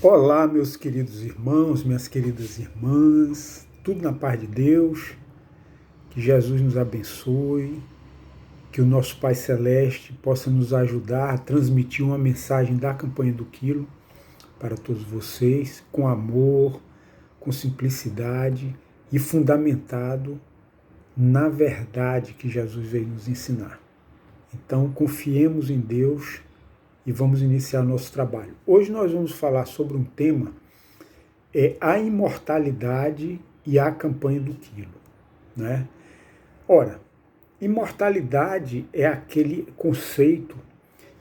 Olá, meus queridos irmãos, minhas queridas irmãs, tudo na paz de Deus, que Jesus nos abençoe, que o nosso Pai Celeste possa nos ajudar a transmitir uma mensagem da campanha do Quilo para todos vocês, com amor, com simplicidade e fundamentado na verdade que Jesus veio nos ensinar. Então, confiemos em Deus e vamos iniciar nosso trabalho. Hoje nós vamos falar sobre um tema a imortalidade e a campanha do Quilo, né? Ora, imortalidade é aquele conceito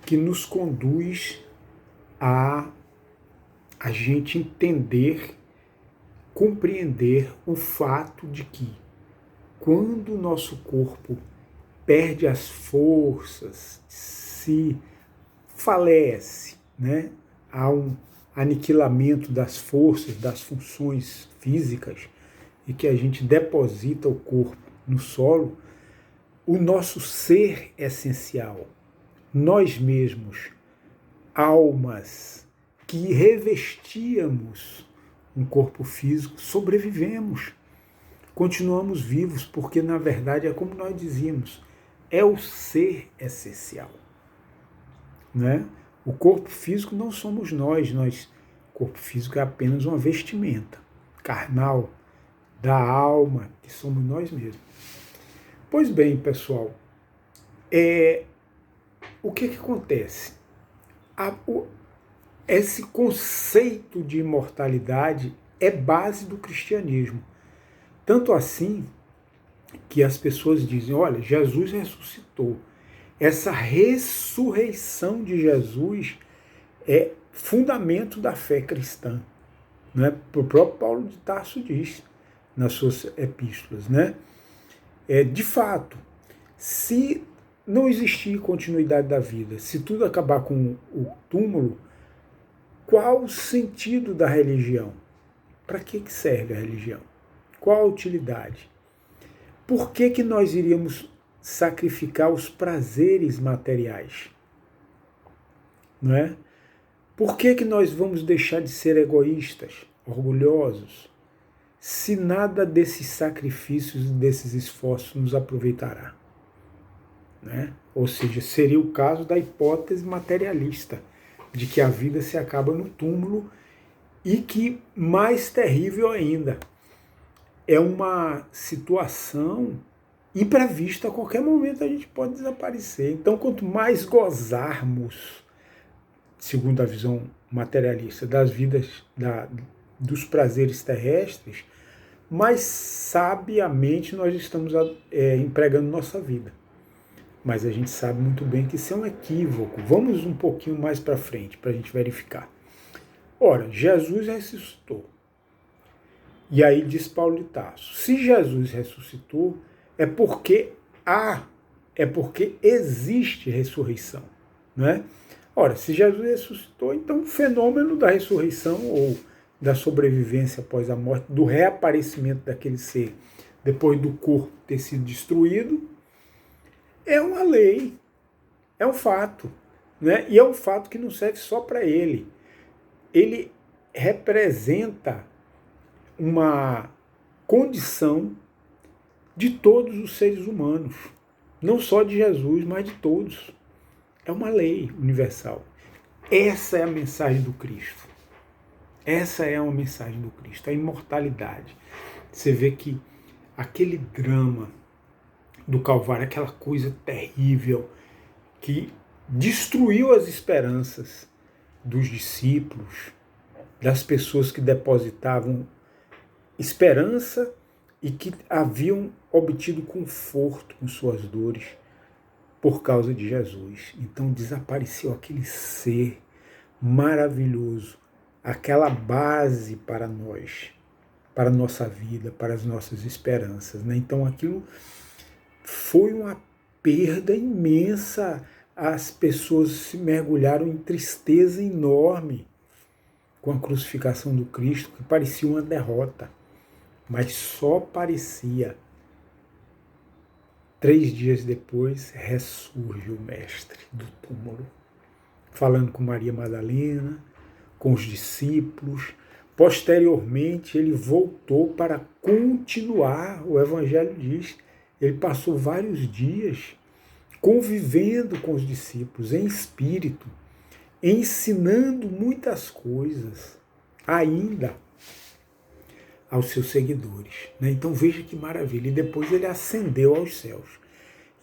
que nos conduz a gente entender, compreender o fato de que quando o nosso corpo perde as forças, se falece, né? Há um aniquilamento das forças, das funções físicas, e que a gente deposita o corpo no solo, o nosso ser essencial, nós mesmos, almas que revestíamos um corpo físico, sobrevivemos, continuamos vivos, porque na verdade é como nós dizíamos, é o ser essencial, né? O corpo físico não somos nós, o corpo físico é apenas uma vestimenta carnal da alma, que somos nós mesmos. Pois bem, pessoal, o que acontece? Esse conceito de imortalidade é base do cristianismo. Tanto assim que as pessoas dizem, olha, Jesus ressuscitou. Essa ressurreição de Jesus é fundamento da fé cristã, né? O próprio Paulo de Tarso diz nas suas epístolas, né? De fato, se não existir continuidade da vida, se tudo acabar com o túmulo, qual o sentido da religião? Para que serve a religião? Qual a utilidade? Por que nós iríamos sacrificar os prazeres materiais? Não é? Por que nós vamos deixar de ser egoístas, orgulhosos, se nada desses sacrifícios e desses esforços nos aproveitará? Né? Ou seja, seria o caso da hipótese materialista, de que a vida se acaba no túmulo e que, mais terrível ainda, é uma situação imprevista, a qualquer momento a gente pode desaparecer. Então, quanto mais gozarmos, segundo a visão materialista, das vidas, dos prazeres terrestres, mais sabiamente nós estamos empregando nossa vida. Mas a gente sabe muito bem que isso é um equívoco. Vamos um pouquinho mais para frente para a gente verificar. Ora, Jesus ressuscitou. E aí diz Paulo de Tarso, se Jesus ressuscitou, é porque existe ressurreição, né? Ora, se Jesus ressuscitou, então o fenômeno da ressurreição ou da sobrevivência após a morte, do reaparecimento daquele ser depois do corpo ter sido destruído, é uma lei, é um fato, né? E é um fato que não serve só para ele. Ele representa uma condição de todos os seres humanos, não só de Jesus, mas de todos. É uma lei universal. Essa é a mensagem do Cristo. Essa é uma mensagem do Cristo, a imortalidade. Você vê que aquele drama do Calvário, aquela coisa terrível que destruiu as esperanças dos discípulos, das pessoas que depositavam esperança e que haviam obtido conforto com suas dores por causa de Jesus. Então desapareceu aquele ser maravilhoso, aquela base para nós, para a nossa vida, para as nossas esperanças, né? Então aquilo foi uma perda imensa. As pessoas se mergulharam em tristeza enorme com a crucificação do Cristo, que parecia uma derrota. Mas só parecia. 3 dias depois, ressurge o Mestre do túmulo, falando com Maria Madalena, com os discípulos. Posteriormente, ele voltou para continuar, o Evangelho diz, ele passou vários dias convivendo com os discípulos em espírito, ensinando muitas coisas ainda aos seus seguidores. Então veja que maravilha. E depois ele ascendeu aos céus.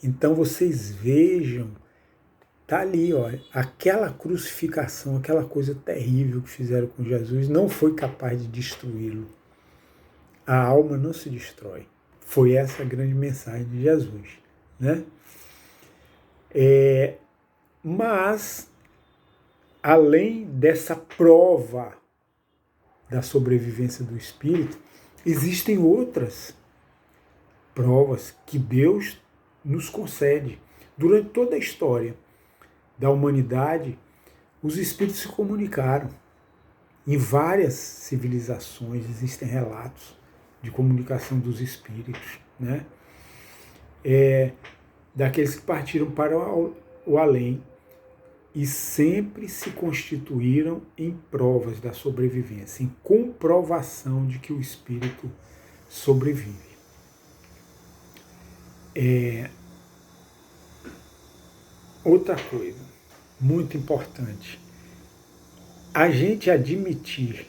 Então vocês vejam, está ali, ó, aquela crucificação, aquela coisa terrível que fizeram com Jesus, não foi capaz de destruí-lo. A alma não se destrói. Foi essa a grande mensagem de Jesus. Mas, além dessa prova da sobrevivência do Espírito, existem outras provas que Deus nos concede. Durante toda a história da humanidade, os Espíritos se comunicaram. Em várias civilizações existem relatos de comunicação dos Espíritos, daqueles que partiram para o além, e sempre se constituíram em provas da sobrevivência, em comprovação de que o espírito sobrevive. Outra coisa muito importante, a gente admitir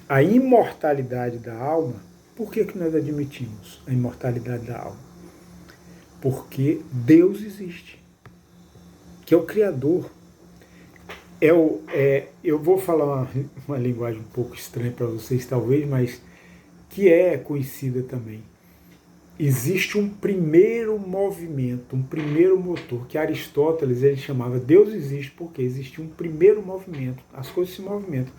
a imortalidade da alma. Por que nós admitimos a imortalidade da alma? Porque Deus existe, que é o Criador. Eu vou falar uma linguagem um pouco estranha para vocês, talvez, mas que é conhecida também. Existe um primeiro movimento, um primeiro motor, que Aristóteles ele chamava Deus existe porque existe um primeiro movimento. As coisas se movimentam,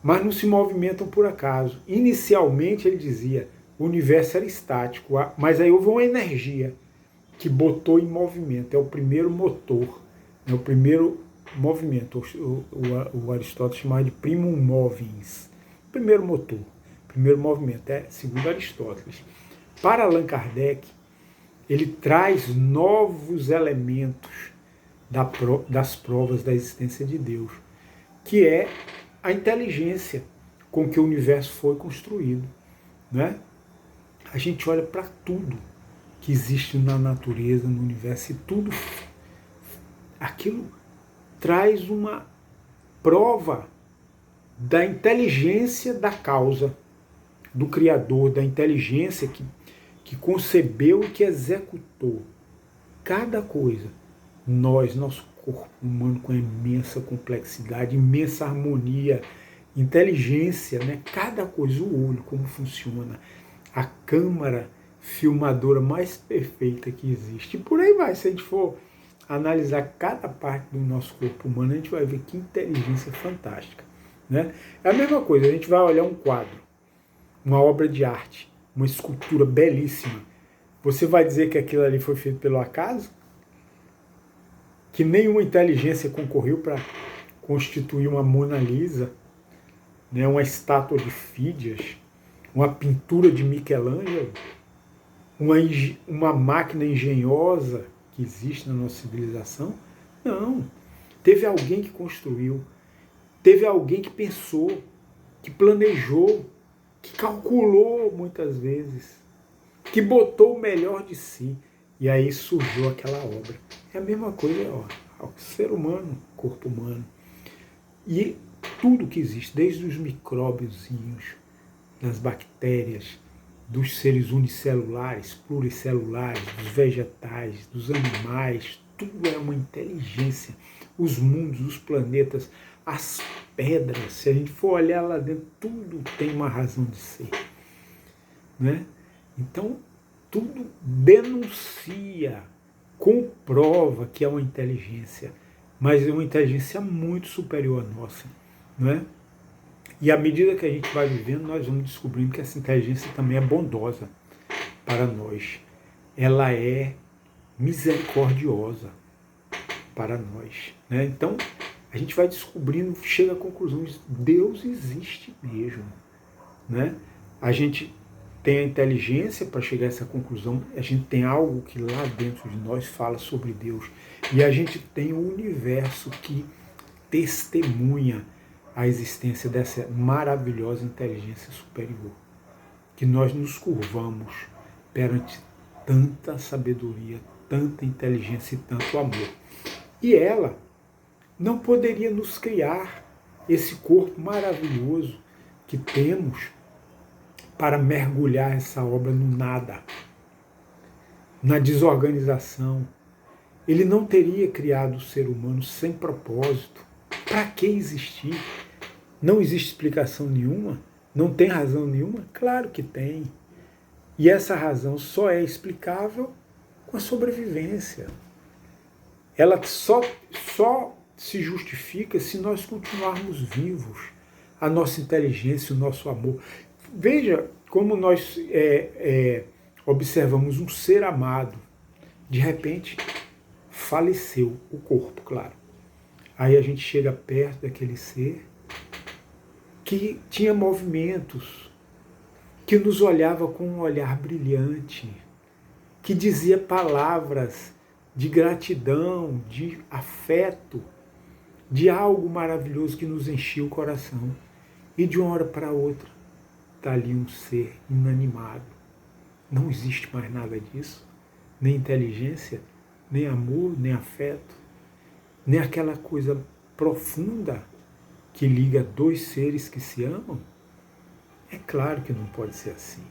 mas não se movimentam por acaso. Inicialmente ele dizia o universo era estático, mas aí houve uma energia que botou em movimento. É o primeiro motor, é o primeiro movimento. O Aristóteles chamava de primum movens, primeiro motor, primeiro movimento, segundo Aristóteles. Para Allan Kardec, ele traz novos elementos das provas da existência de Deus, que é a inteligência com que o universo foi construído. A gente olha para tudo que existe na natureza, no universo, e tudo aquilo traz uma prova da inteligência da causa, do Criador, da inteligência que concebeu e que executou cada coisa. Nosso corpo humano com imensa complexidade, imensa harmonia, inteligência, cada coisa, o olho, como funciona, a câmara filmadora mais perfeita que existe. E por aí vai, se a gente for analisar cada parte do nosso corpo humano, a gente vai ver que inteligência fantástica. É a mesma coisa, a gente vai olhar um quadro, uma obra de arte, uma escultura belíssima. Você vai dizer que aquilo ali foi feito pelo acaso? Que nenhuma inteligência concorreu para constituir uma Mona Lisa, uma estátua de Fídias, uma pintura de Michelangelo, uma máquina engenhosa que existe na nossa civilização? Não. Teve alguém que construiu, teve alguém que pensou, que planejou, que calculou muitas vezes, que botou o melhor de si, e aí surgiu aquela obra. É a mesma coisa, o ser humano, corpo humano, e tudo que existe, desde os micróbiozinhos, das bactérias, dos seres unicelulares, pluricelulares, dos vegetais, dos animais, tudo é uma inteligência. Os mundos, os planetas, as pedras, se a gente for olhar lá dentro, tudo tem uma razão de ser. Então, tudo denuncia, comprova que é uma inteligência, mas é uma inteligência muito superior à nossa. E à medida que a gente vai vivendo, nós vamos descobrindo que essa inteligência também é bondosa para nós. Ela é misericordiosa para nós. Então, a gente vai descobrindo, chega à conclusão de que Deus existe mesmo. A gente tem a inteligência para chegar a essa conclusão, a gente tem algo que lá dentro de nós fala sobre Deus. E a gente tem o universo que testemunha a existência dessa maravilhosa inteligência superior, que nós nos curvamos perante tanta sabedoria, tanta inteligência e tanto amor. E ela não poderia nos criar esse corpo maravilhoso que temos para mergulhar essa obra no nada, na desorganização. Ele não teria criado o ser humano sem propósito. Para que existir? Não existe explicação nenhuma? Não tem razão nenhuma? Claro que tem. E essa razão só é explicável com a sobrevivência. Ela só se justifica se nós continuarmos vivos. A nossa inteligência, o nosso amor. Veja como nós observamos um ser amado. De repente, faleceu o corpo, claro. Aí a gente chega perto daquele ser que tinha movimentos, que nos olhava com um olhar brilhante, que dizia palavras de gratidão, de afeto, de algo maravilhoso que nos enchia o coração. E de uma hora para outra, está ali um ser inanimado. Não existe mais nada disso, nem inteligência, nem amor, nem afeto, nem aquela coisa profunda que liga dois seres que se amam. É claro que não pode ser assim,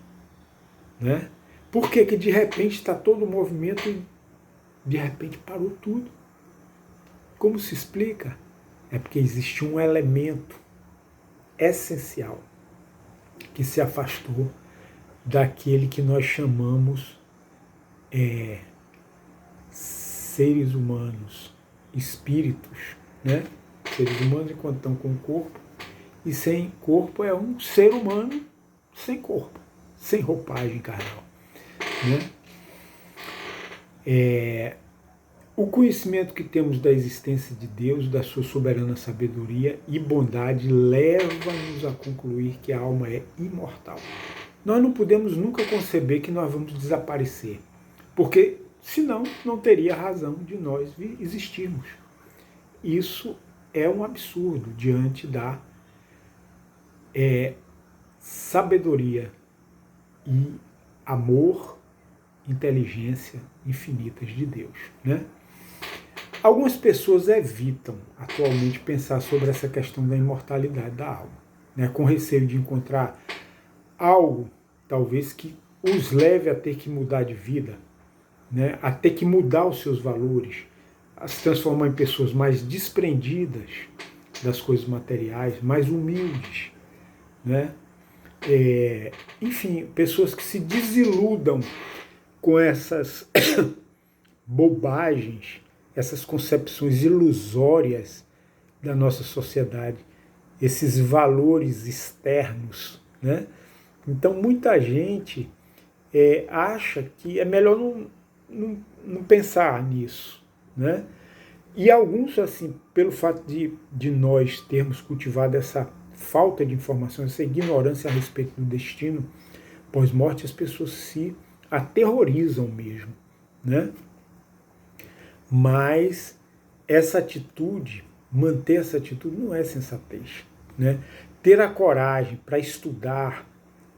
né? Por que de repente está todo o movimento e de repente parou tudo? Como se explica? É porque existe um elemento essencial que se afastou daquele que nós chamamos seres humanos, espíritos, né? Seres humanos enquanto estão com o corpo, e sem corpo é um ser humano sem corpo, sem roupagem carnal, né? O conhecimento que temos da existência de Deus, da sua soberana sabedoria e bondade, leva-nos a concluir que a alma é imortal. Nós não podemos nunca conceber que nós vamos desaparecer, porque senão não teria razão de nós existirmos. Isso é um absurdo diante da sabedoria e amor, inteligência infinitas de Deus, né? Algumas pessoas evitam atualmente pensar sobre essa questão da imortalidade da alma, né? Com receio de encontrar algo, talvez, que os leve a ter que mudar de vida, né? A ter que mudar os seus valores, a se transformar em pessoas mais desprendidas das coisas materiais, mais humildes, né? Enfim, pessoas que se desiludam com essas bobagens, essas concepções ilusórias da nossa sociedade, esses valores externos, né? Então muita gente acha que é melhor não pensar nisso, né? E alguns, assim, pelo fato de nós termos cultivado essa falta de informação, essa ignorância a respeito do destino pós-morte, as pessoas se aterrorizam mesmo, né? Mas essa atitude, manter essa atitude não é sensatez, né? Ter a coragem para estudar,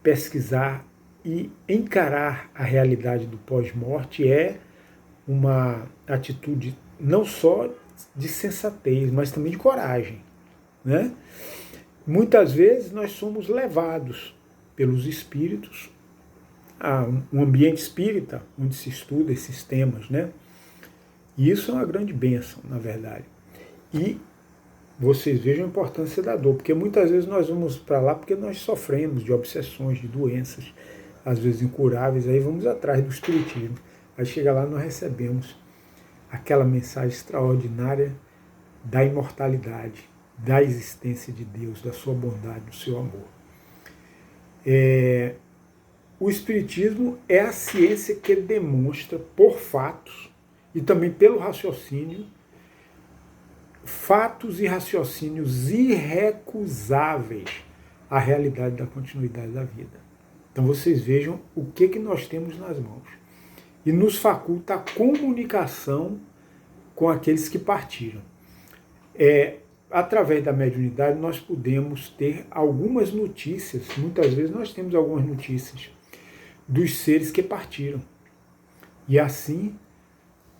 pesquisar e encarar a realidade do pós-morte é uma atitude não só de sensatez, mas também de coragem, né? Muitas vezes nós somos levados pelos espíritos a um ambiente espírita onde se estuda esses temas, né? E isso é uma grande bênção, na verdade. E vocês vejam a importância da dor, porque muitas vezes nós vamos para lá porque nós sofremos de obsessões, de doenças, às vezes incuráveis, aí vamos atrás do espiritismo. Aí chega lá e nós recebemos aquela mensagem extraordinária da imortalidade, da existência de Deus, da sua bondade, do seu amor. O Espiritismo é a ciência que demonstra por fatos e também pelo raciocínio, fatos e raciocínios irrecusáveis à realidade da continuidade da vida. Então vocês vejam o que nós temos nas mãos. E nos faculta a comunicação com aqueles que partiram. através da mediunidade, nós podemos ter algumas notícias, muitas vezes nós temos algumas notícias dos seres que partiram. E assim,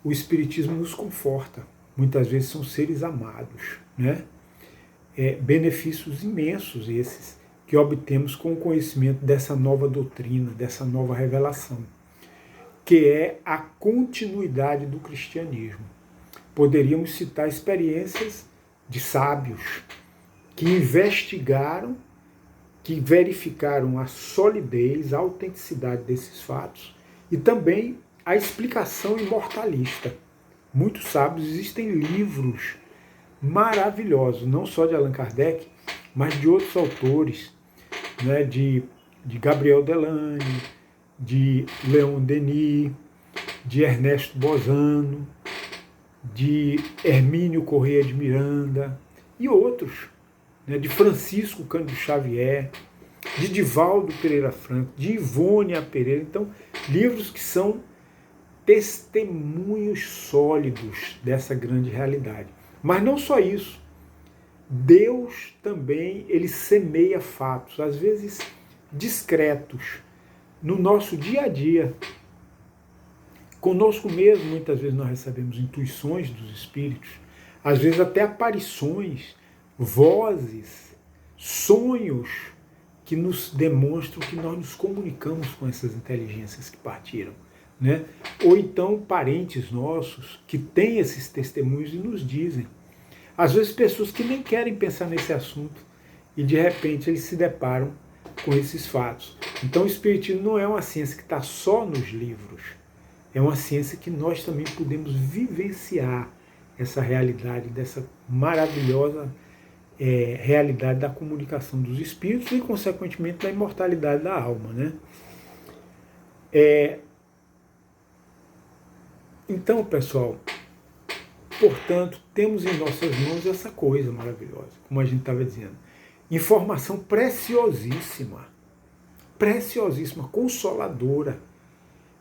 o Espiritismo nos conforta. Muitas vezes são seres amados, né? Benefícios imensos esses que obtemos com o conhecimento dessa nova doutrina, dessa nova revelação, que é a continuidade do cristianismo. Poderíamos citar experiências de sábios que investigaram, que verificaram a solidez, a autenticidade desses fatos e também a explicação imortalista. Muitos sábios, existem livros maravilhosos, não só de Allan Kardec, mas de outros autores, né, de Gabriel Delany, de Leon Denis, de Ernesto Bozano, de Hermínio Corrêa de Miranda e outros, né, de Francisco Cândido Xavier, de Divaldo Pereira Franco, de Ivone A. Pereira. Então, livros que são testemunhos sólidos dessa grande realidade. Mas não só isso. Deus também, ele semeia fatos, às vezes discretos, no nosso dia a dia. Conosco mesmo, muitas vezes nós recebemos intuições dos espíritos, às vezes até aparições, vozes, sonhos que nos demonstram que nós nos comunicamos com essas inteligências que partiram, né? Ou então parentes nossos que têm esses testemunhos e nos dizem. Às vezes pessoas que nem querem pensar nesse assunto e de repente eles se deparam com esses fatos. Então o Espiritismo não é uma ciência que está só nos livros, é uma ciência que nós também podemos vivenciar essa realidade, dessa maravilhosa realidade da comunicação dos espíritos e, consequentemente, da imortalidade da alma, né? Então, pessoal, portanto, temos em nossas mãos essa coisa maravilhosa, como a gente estava dizendo. Informação preciosíssima, consoladora.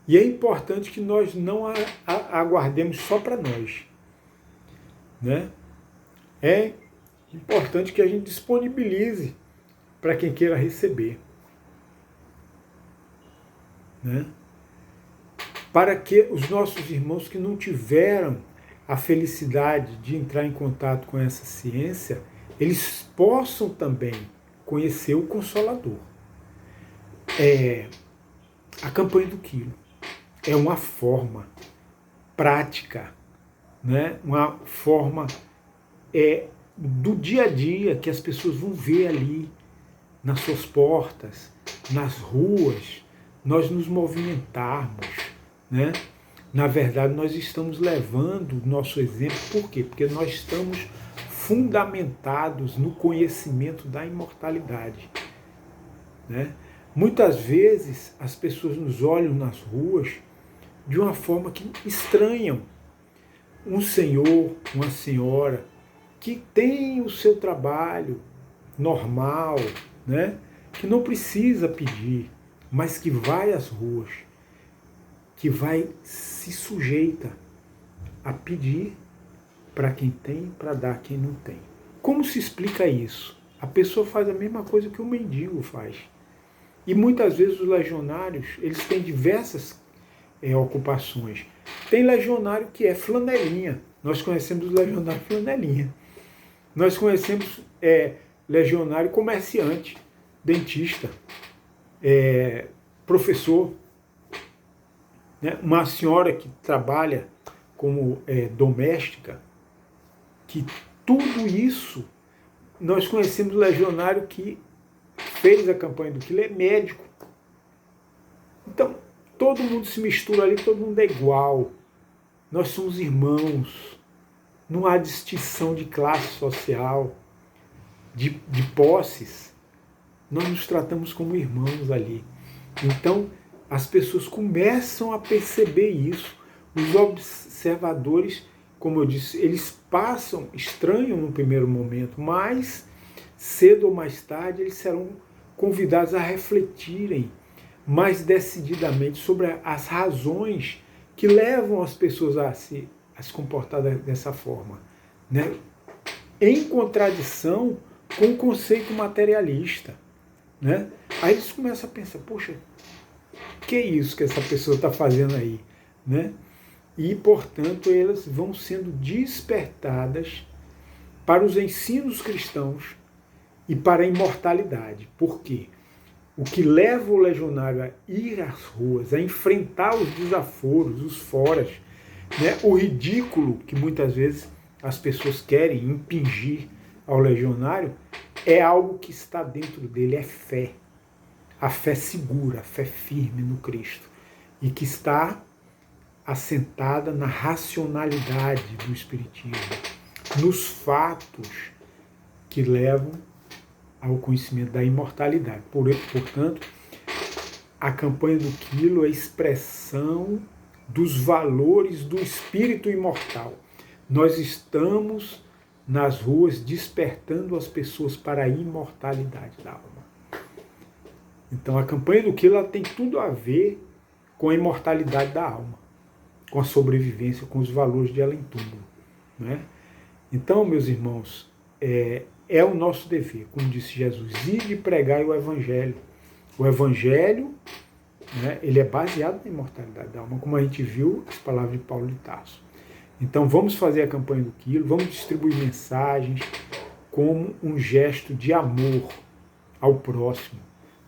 E é importante que nós não a aguardemos só para nós, né? É importante que a gente disponibilize para quem queira receber, né? Para que os nossos irmãos que não tiveram a felicidade de entrar em contato com essa ciência, eles possam também conhecer o Consolador. A campanha do quilo é uma forma prática, né? Uma forma do dia a dia que as pessoas vão ver ali nas suas portas, nas ruas, nós nos movimentarmos, né? Na verdade, nós estamos levando o nosso exemplo, por quê? Porque nós estamos fundamentados no conhecimento da imortalidade, né? Muitas vezes as pessoas nos olham nas ruas de uma forma que estranham. Um senhor, uma senhora que tem o seu trabalho normal, né? Que não precisa pedir, mas que vai às ruas, que se sujeita a pedir para quem tem, para dar a quem não tem. Como se explica isso? A pessoa faz a mesma coisa que o mendigo faz. E muitas vezes os legionários, eles têm diversas ocupações. Tem legionário que é flanelinha. Nós conhecemos o legionário flanelinha. Nós conhecemos legionário comerciante, dentista, professor, né? Uma senhora que trabalha como doméstica, que tudo isso, nós conhecemos o legionário que fez a campanha do quilo, é médico. Então, todo mundo se mistura ali, todo mundo é igual. Nós somos irmãos. Não há distinção de classe social, de posses. Nós nos tratamos como irmãos ali. Então, as pessoas começam a perceber isso. Os observadores, como eu disse, eles estranham no primeiro momento, mas cedo ou mais tarde eles serão convidados a refletirem mais decididamente sobre as razões que levam as pessoas a se comportar dessa forma, né? em contradição com o conceito materialista. Né? Aí eles começam a pensar, poxa, que é isso que essa pessoa está fazendo aí? Né? E, portanto, elas vão sendo despertadas para os ensinos cristãos e para a imortalidade. Por quê? O que leva o legionário a ir às ruas, a enfrentar os desaforos, os foras, né? O ridículo que muitas vezes as pessoas querem impingir ao legionário, é algo que está dentro dele, é fé. A fé segura, a fé firme no Cristo. E que está assentada na racionalidade do Espiritismo, nos fatos que levam ao conhecimento da imortalidade. Portanto, a campanha do Quilo é a expressão dos valores do espírito imortal. Nós estamos nas ruas despertando as pessoas para a imortalidade da alma. Então a campanha do Quilo tem tudo a ver com a imortalidade da alma, com a sobrevivência, com os valores de além-túmulo. Né? Então, meus irmãos, é o nosso dever, como disse Jesus, ir e pregar o Evangelho. O Evangelho, né, ele é baseado na imortalidade da alma, como a gente viu as palavras de Paulo de Tarso. Então vamos fazer a campanha do Quilo, vamos distribuir mensagens como um gesto de amor ao próximo.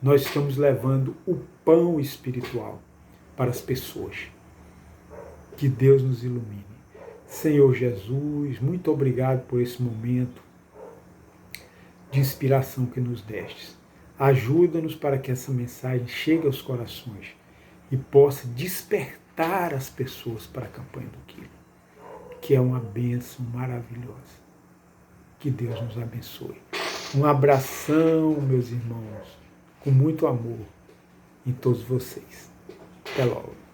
Nós estamos levando o pão espiritual para as pessoas. Que Deus nos ilumine. Senhor Jesus, muito obrigado por esse momento de inspiração que nos destes. Ajuda-nos para que essa mensagem chegue aos corações e possa despertar as pessoas para a campanha do Quilo, que é uma bênção maravilhosa. Que Deus nos abençoe. Um abração, meus irmãos, com muito amor em todos vocês. Até logo.